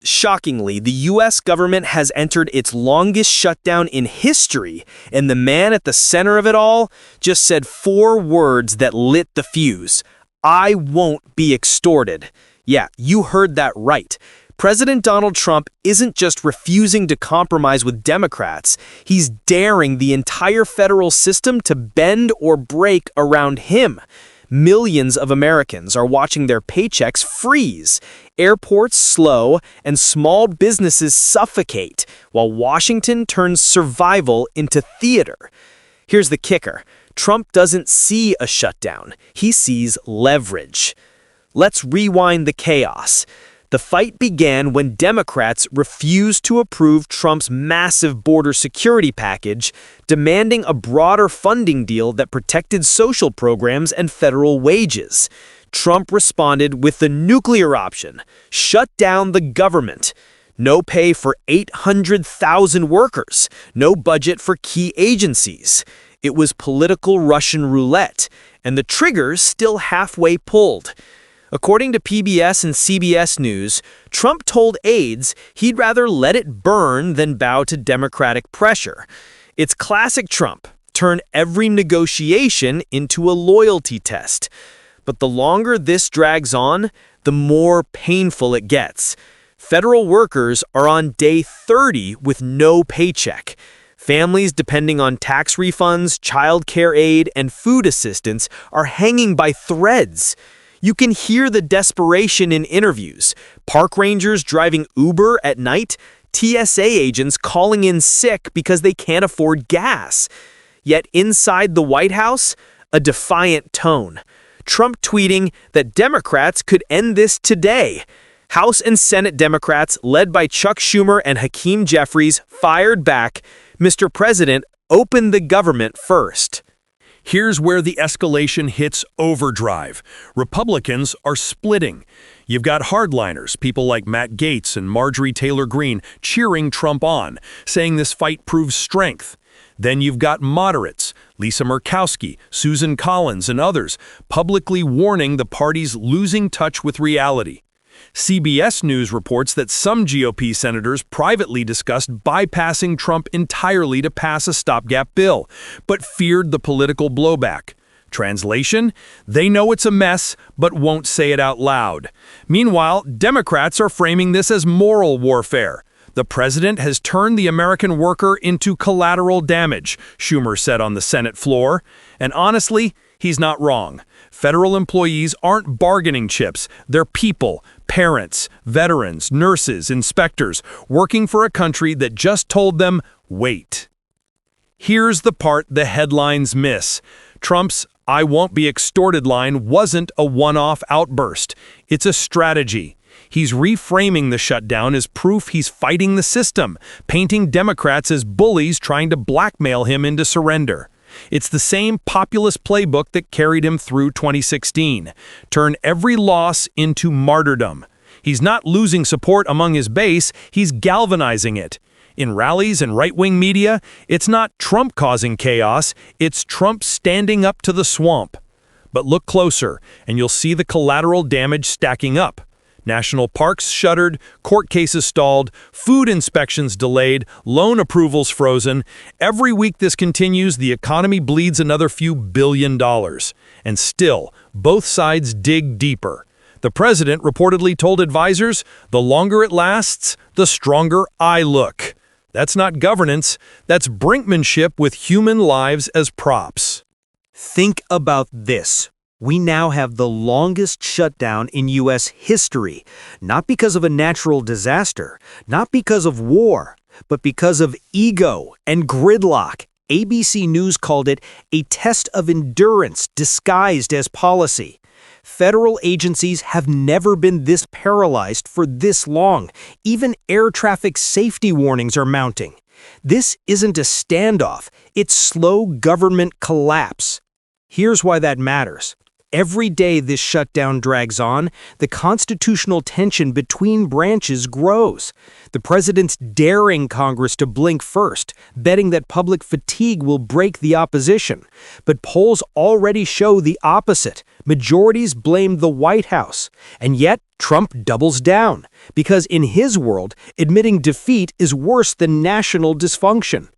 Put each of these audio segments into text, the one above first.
Shockingly, the U.S. government has entered its longest shutdown in history, and the man at the center of it all just said 4 words that lit the fuse. I won't be extorted. Yeah, you heard that right. President Donald Trump isn't just refusing to compromise with Democrats, he's daring the entire federal system to bend or break around him. Millions of Americans are watching their paychecks freeze, airports slow, and small businesses suffocate, while Washington turns survival into theater. Here's the kicker. Trump doesn't see a shutdown. He sees leverage. Let's rewind the chaos. The fight began when Democrats refused to approve Trump's massive border security package, demanding a broader funding deal that protected social programs and federal wages. Trump responded with the nuclear option: shut down the government. No pay for 800,000 workers, no budget for key agencies. It was political Russian roulette, and the trigger's still halfway pulled. According to PBS and CBS News, Trump told aides he'd rather let it burn than bow to Democratic pressure. It's classic Trump, turn every negotiation into a loyalty test. But the longer this drags on, the more painful it gets. Federal workers are on day 30 with no paycheck. Families depending on tax refunds, child care aid, and food assistance are hanging by threads. You can hear the desperation in interviews. Park rangers driving Uber at night, TSA agents calling in sick because they can't afford gas. Yet inside the White House, a defiant tone. Trump tweeting that Democrats could end this today. House and Senate Democrats, led by Chuck Schumer and Hakeem Jeffries, fired back. Mr. President, open the government first. Here's where the escalation hits overdrive. Republicans are splitting. You've got hardliners, people like Matt Gaetz and Marjorie Taylor Greene, cheering Trump on, saying this fight proves strength. Then you've got moderates, Lisa Murkowski, Susan Collins, and others, publicly warning the party's losing touch with reality. CBS News reports that some GOP senators privately discussed bypassing Trump entirely to pass a stopgap bill, but feared the political blowback. Translation: they know it's a mess, but won't say it out loud. Meanwhile, Democrats are framing this as moral warfare. The president has turned the American worker into collateral damage, Schumer said on the Senate floor. And honestly, he's not wrong. Federal employees aren't bargaining chips. They're people, parents, veterans, nurses, inspectors, working for a country that just told them, wait. Here's the part the headlines miss. Trump's "I won't be extorted" line wasn't a one-off outburst. It's a strategy. He's reframing the shutdown as proof he's fighting the system, painting Democrats as bullies trying to blackmail him into surrender. It's the same populist playbook that carried him through 2016. Turn every loss into martyrdom. He's not losing support among his base, he's galvanizing it. In rallies and right-wing media, it's not Trump causing chaos, it's Trump standing up to the swamp. But look closer, and you'll see the collateral damage stacking up. National parks shuttered, court cases stalled, food inspections delayed, loan approvals frozen. Every week this continues, the economy bleeds another few $1 billion. And still, both sides dig deeper. The president reportedly told advisors, "The longer it lasts, the stronger I look." That's not governance, that's brinkmanship with human lives as props. Think about this. We now have the longest shutdown in U.S. history, not because of a natural disaster, not because of war, but because of ego and gridlock. ABC News called it a test of endurance disguised as policy. Federal agencies have never been this paralyzed for this long. Even air traffic safety warnings are mounting. This isn't a standoff, it's slow government collapse. Here's why that matters. Every day this shutdown drags on, the constitutional tension between branches grows. The president's daring Congress to blink first, betting that public fatigue will break the opposition. But polls already show the opposite. Majorities blame the White House. And yet, Trump doubles down, because in his world, admitting defeat is worse than national dysfunction.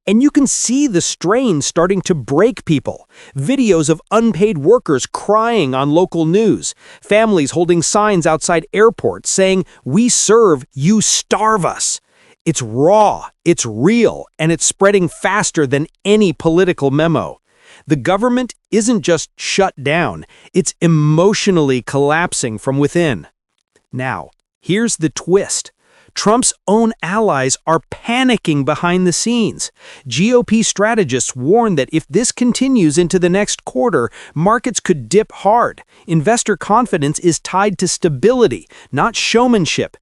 And you can see the strain starting to break people. Videos of unpaid workers crying on local news. Families holding signs outside airports saying, "We serve, you starve us." It's raw, it's real, and it's spreading faster than any political memo. The government isn't just shut down, it's emotionally collapsing from within. Now, here's the twist. Trump's own allies are panicking behind the scenes. GOP strategists warn that if this continues into the next quarter, markets could dip hard. Investor confidence is tied to stability, not showmanship.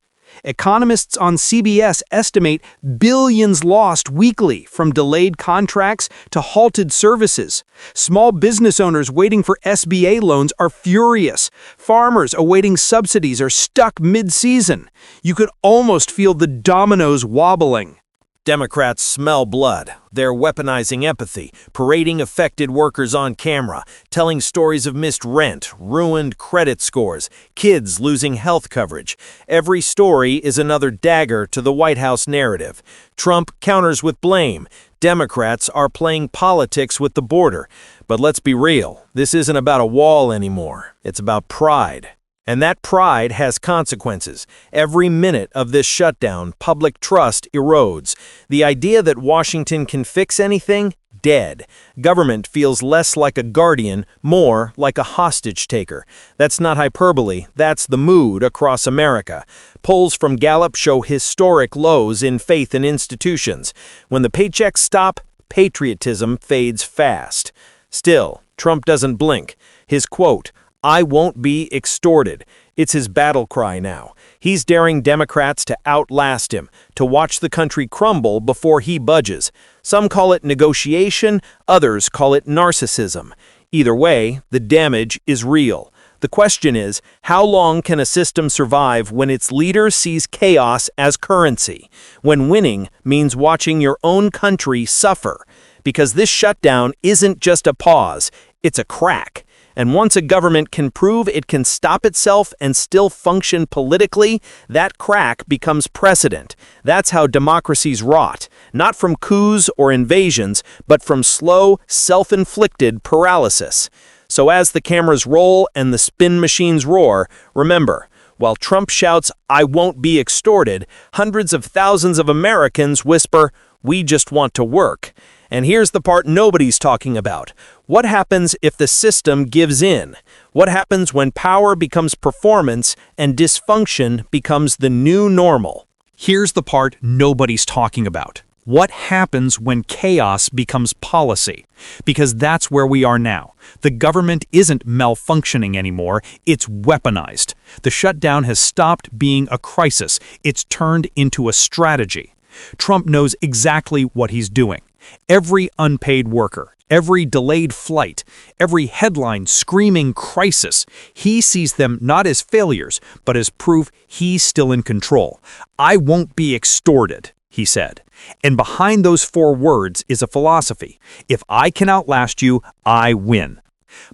Economists on CBS estimate billions lost weekly from delayed contracts to halted services. Small business owners waiting for SBA loans are furious. Farmers awaiting subsidies are stuck mid-season. You could almost feel the dominoes wobbling. Democrats smell blood. They're weaponizing empathy, parading affected workers on camera, telling stories of missed rent, ruined credit scores, kids losing health coverage. Every story is another dagger to the White House narrative. Trump counters with blame. Democrats are playing politics with the border. But let's be real, this isn't about a wall anymore. It's about pride. And that pride has consequences. Every minute of this shutdown, public trust erodes. The idea that Washington can fix anything? Dead. Government feels less like a guardian, more like a hostage taker. That's not hyperbole, that's the mood across America. Polls from Gallup show historic lows in faith in institutions. When the paychecks stop, patriotism fades fast. Still, Trump doesn't blink. His quote, "I won't be extorted." It's his battle cry now. He's daring Democrats to outlast him, to watch the country crumble before he budges. Some call it negotiation, others call it narcissism. Either way, the damage is real. The question is, how long can a system survive when its leader sees chaos as currency? When winning means watching your own country suffer? Because this shutdown isn't just a pause, it's a crack. And once a government can prove it can stop itself and still function politically, that crack becomes precedent. That's how democracies rot, not from coups or invasions, but from slow, self-inflicted paralysis. So as the cameras roll and the spin machines roar, remember, while Trump shouts, "I won't be extorted," hundreds of thousands of Americans whisper, "We just want to work." And here's the part nobody's talking about. What happens if the system gives in? What happens when power becomes performance and dysfunction becomes the new normal? Here's the part nobody's talking about. What happens when chaos becomes policy? Because that's where we are now. The government isn't malfunctioning anymore, it's weaponized. The shutdown has stopped being a crisis, it's turned into a strategy. Trump knows exactly what he's doing. Every unpaid worker, every delayed flight, every headline screaming crisis, he sees them not as failures, but as proof he's still in control. "I won't be extorted," he said. And behind those 4 words is a philosophy. If I can outlast you, I win.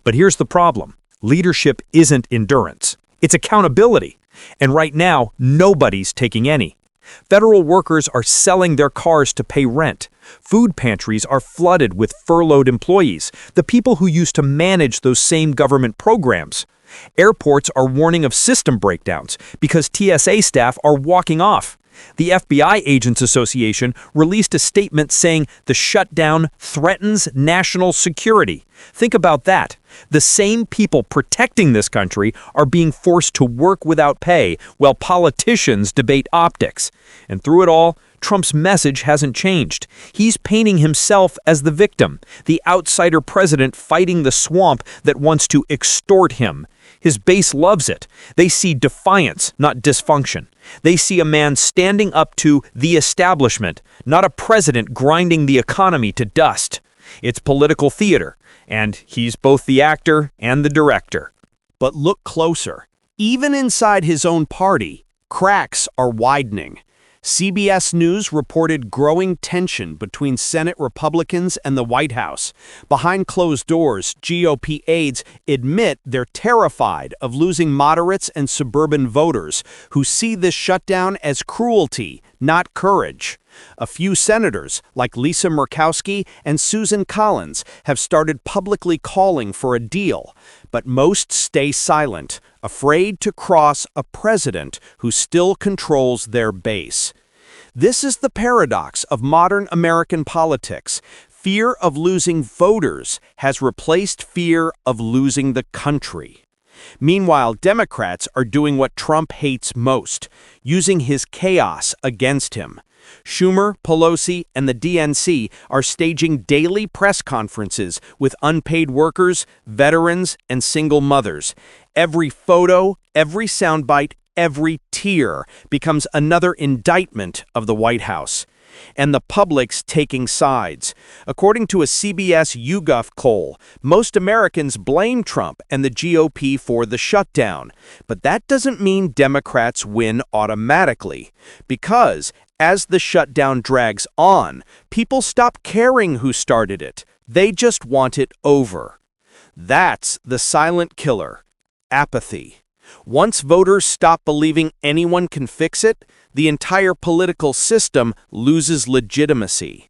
But here's the problem. Leadership isn't endurance. It's accountability. And right now, nobody's taking any. Federal workers are selling their cars to pay rent. Food pantries are flooded with furloughed employees, the people who used to manage those same government programs. Airports are warning of system breakdowns because TSA staff are walking off. The FBI Agents Association released a statement saying the shutdown threatens national security. Think about that. The same people protecting this country are being forced to work without pay while politicians debate optics. And through it all, Trump's message hasn't changed. He's painting himself as the victim, the outsider president fighting the swamp that wants to extort him. His base loves it. They see defiance, not dysfunction. They see a man standing up to the establishment, not a president grinding the economy to dust. It's political theater, and he's both the actor and the director. But look closer. Even inside his own party, cracks are widening. CBS News reported growing tension between Senate Republicans and the White House. Behind closed doors, GOP aides admit they're terrified of losing moderates and suburban voters who see this shutdown as cruelty, not courage. A few senators, like Lisa Murkowski and Susan Collins, have started publicly calling for a deal, but most stay silent, afraid to cross a president who still controls their base. This is the paradox of modern American politics. Fear of losing voters has replaced fear of losing the country. Meanwhile, Democrats are doing what Trump hates most, using his chaos against him. Schumer, Pelosi, and the DNC are staging daily press conferences with unpaid workers, veterans, and single mothers. Every photo, every soundbite, every tear becomes another indictment of the White House. And the public's taking sides. According to a CBS YouGov poll, most Americans blame Trump and the GOP for the shutdown. But that doesn't mean Democrats win automatically. Because as the shutdown drags on, people stop caring who started it. They just want it over. That's the silent killer: apathy. Once voters stop believing anyone can fix it, the entire political system loses legitimacy.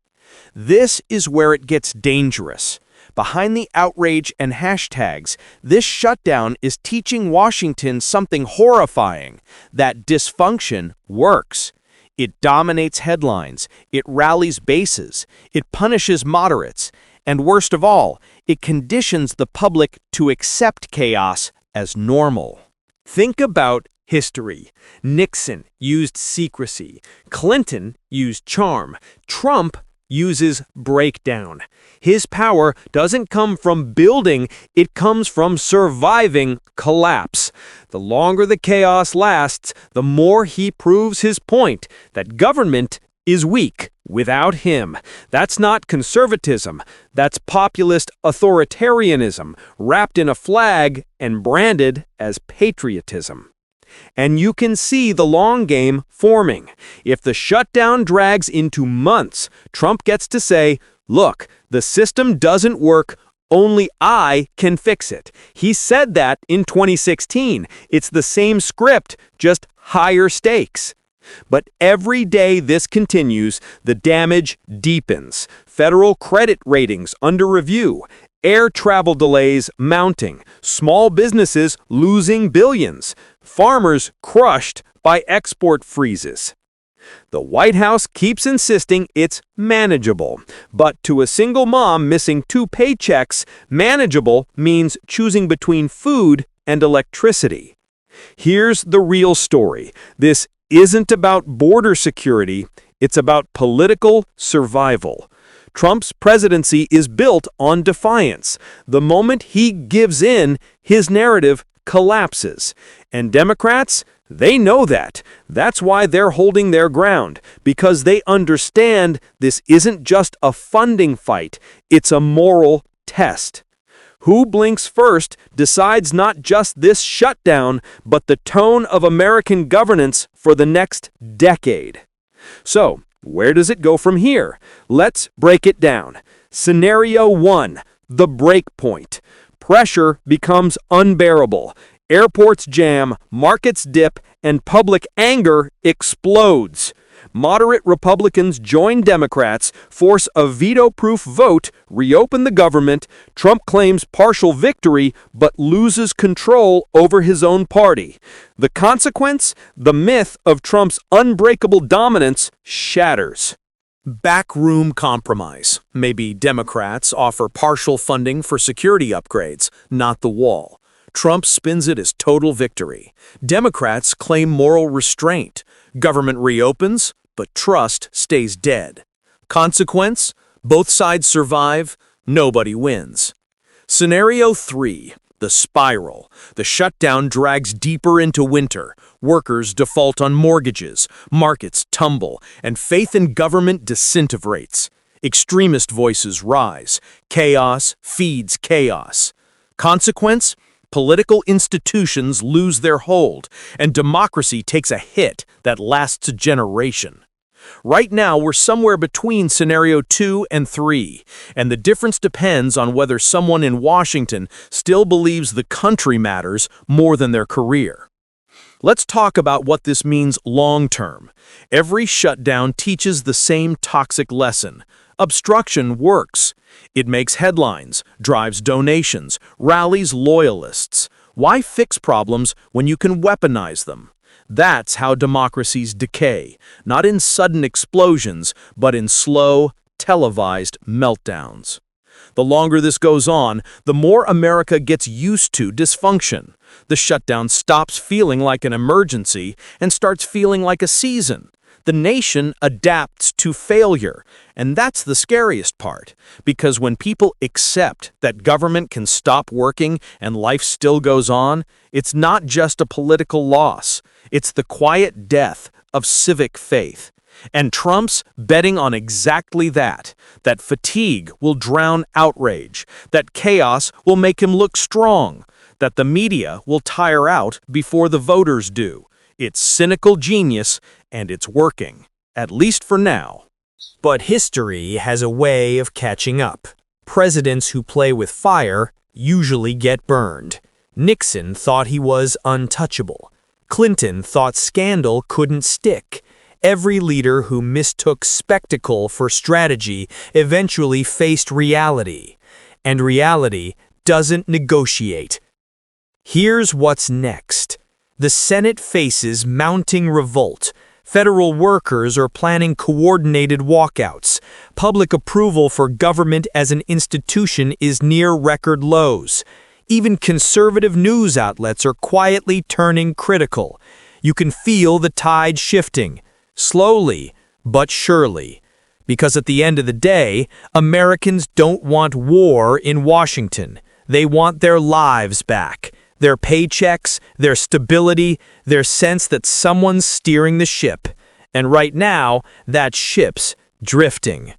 This is where it gets dangerous. Behind the outrage and hashtags, this shutdown is teaching Washington something horrifying: that dysfunction works. It dominates headlines, it rallies bases, it punishes moderates, and worst of all, it conditions the public to accept chaos as normal. Think about history. Nixon used secrecy. Clinton used charm. Trump uses breakdown. His power doesn't come from building, it comes from surviving collapse. The longer the chaos lasts, the more he proves his point that government is weak without him. That's not conservatism. That's populist authoritarianism wrapped in a flag and branded as patriotism. And you can see the long game forming. If the shutdown drags into months, Trump gets to say, "Look, the system doesn't work. Only I can fix it." He said that in 2016. It's the same script, just higher stakes. But every day this continues, the damage deepens. Federal credit ratings under review, air travel delays mounting, small businesses losing billions, farmers crushed by export freezes. The White House keeps insisting it's manageable. But to a single mom missing 2 paychecks, manageable means choosing between food and electricity. Here's the real story. This isn't about border security, it's about political survival. Trump's presidency is built on defiance. The moment he gives in, his narrative collapses. And Democrats, they know that. That's why they're holding their ground, because they understand this isn't just a funding fight, it's a moral test. Who blinks first decides not just this shutdown, but the tone of American governance for the next decade. So, where does it go from here? Let's break it down. Scenario 1, the break point. Pressure becomes unbearable. Airports jam, markets dip, and public anger explodes. Moderate Republicans join Democrats, force a veto-proof vote, reopen the government. Trump claims partial victory, but loses control over his own party. The consequence? The myth of Trump's unbreakable dominance shatters. Backroom compromise. Maybe Democrats offer partial funding for security upgrades, not the wall. Trump spins it as total victory. Democrats claim moral restraint. Government reopens, but trust stays dead. Consequence? Both sides survive, nobody wins. Scenario 3, the spiral. The shutdown drags deeper into winter. Workers default on mortgages, markets tumble, and faith in government disintegrates. Extremist voices rise. Chaos feeds chaos. Consequence? Political institutions lose their hold, and democracy takes a hit that lasts a generation. Right now, we're somewhere between scenario 2 and 3, and the difference depends on whether someone in Washington still believes the country matters more than their career. Let's talk about what this means long-term. Every shutdown teaches the same toxic lesson. Obstruction works. It makes headlines, drives donations, rallies loyalists. Why fix problems when you can weaponize them? That's how democracies decay, not in sudden explosions, but in slow, televised meltdowns. The longer this goes on, the more America gets used to dysfunction. The shutdown stops feeling like an emergency and starts feeling like a season. The nation adapts to failure, and that's the scariest part, because when people accept that government can stop working and life still goes on, it's not just a political loss, it's the quiet death of civic faith. And Trump's betting on exactly that fatigue will drown outrage, that chaos will make him look strong, that the media will tire out before the voters do. It's cynical genius, and it's working, at least for now. But history has a way of catching up. Presidents who play with fire usually get burned. Nixon thought he was untouchable. Clinton thought scandal couldn't stick. Every leader who mistook spectacle for strategy eventually faced reality. And reality doesn't negotiate. Here's what's next. The Senate faces mounting revolt. Federal workers are planning coordinated walkouts. Public approval for government as an institution is near record lows. Even conservative news outlets are quietly turning critical. You can feel the tide shifting, slowly but surely. Because at the end of the day, Americans don't want war in Washington. They want their lives back. Their paychecks, their stability, their sense that someone's steering the ship. And right now, that ship's drifting.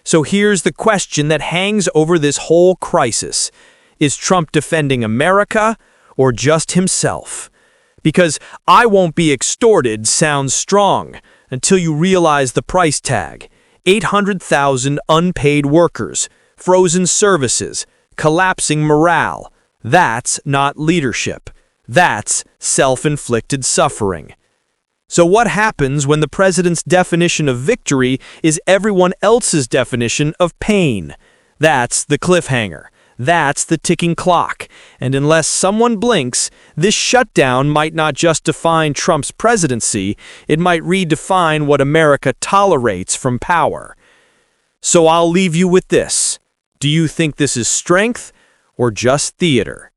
So here's the question that hangs over this whole crisis. Is Trump defending America or just himself? Because "I won't be extorted" sounds strong until you realize the price tag. 800,000 unpaid workers, frozen services, collapsing morale. That's not leadership. That's self-inflicted suffering. So what happens when the president's definition of victory is everyone else's definition of pain? That's the cliffhanger. That's the ticking clock. And unless someone blinks, this shutdown might not just define Trump's presidency, it might redefine what America tolerates from power. So I'll leave you with this. Do you think this is strength or just theater?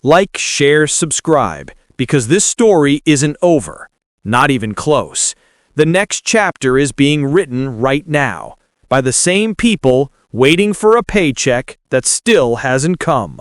Like, share, subscribe, because this story isn't over. Not even close. The next chapter is being written right now by the same people waiting for a paycheck that still hasn't come.